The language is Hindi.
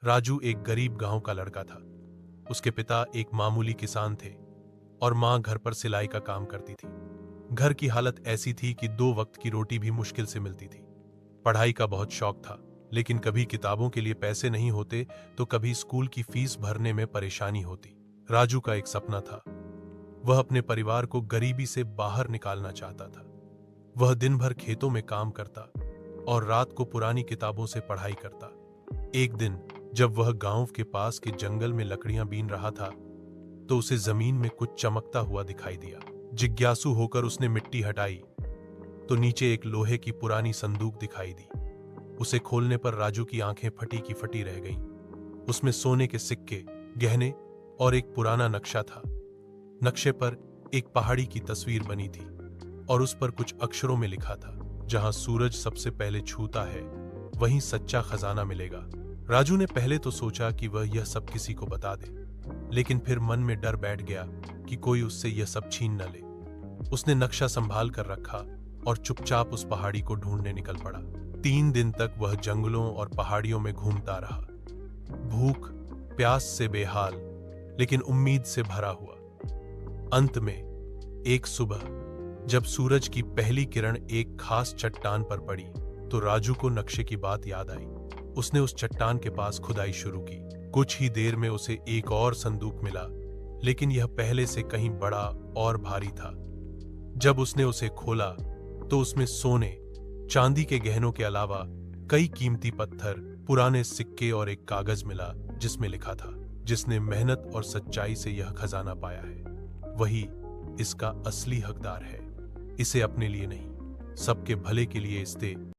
राजू एक गरीब गांव का लड़का था। उसके पिता एक मामूली किसान थे और मां घर पर सिलाई का काम करती थी। घर की हालत ऐसी थी कि 2 वक्त की रोटी भी मुश्किल से मिलती थी। पढ़ाई का बहुत शौक था, लेकिन कभी किताबों के लिए पैसे नहीं होते तो कभी स्कूल की फीस भरने में परेशानी होती। राजू का एक सपना था। वह अपने परिवार को गरीबी से बाहर निकालना चाहता था। वह दिन भर खेतों में काम करता और रात को पुरानी किताबों से पढ़ाई करता। एक दिन जब वह गांव के पास के जंगल में लकड़ियां बीन रहा था तो उसे जमीन में कुछ चमकता हुआ दिखाई दिया। जिज्ञासु होकर उसने मिट्टी हटाई तो नीचे एक लोहे की पुरानी संदूक दिखाई दी। उसे खोलने पर राजू की आंखें फटी की फटी रह गईं। उसमें सोने के सिक्के, गहने और एक पुराना नक्शा था। नक्शे पर एक पहाड़ी की तस्वीर बनी थी और उस पर कुछ अक्षरों में लिखा था, जहां सूरज सबसे पहले छूता है वहीं सच्चा खजाना मिलेगा। राजू ने पहले तो सोचा कि वह यह सब किसी को बता दे, लेकिन फिर मन में डर बैठ गया कि कोई उससे यह सब छीन न ले। उसने नक्शा संभाल कर रखा और चुपचाप उस पहाड़ी को ढूंढने निकल पड़ा। 3 दिन तक वह जंगलों और पहाड़ियों में घूमता रहा, भूख प्यास से बेहाल लेकिन उम्मीद से भरा हुआ। अंत में एक सुबह जब सूरज की पहली किरण एक खास चट्टान पर पड़ी तो राजू को नक्शे की बात याद आई। उसने उस चट्टान के पास खुदाई शुरू की। कुछ ही देर में उसे एक और संदूक मिला, लेकिन यह पहले से कहीं बड़ा और भारी था। जब उसने उसे खोला तो उसमें सोने चांदी के गहनों के अलावा कई कीमती पत्थर, पुराने सिक्के और एक कागज मिला जिसमें लिखा था, जिसने मेहनत और सच्चाई से यह खजाना पाया है वही इसका असली हकदार है। इसे अपने लिए नहीं, सबके भले के लिए इस्तेमाल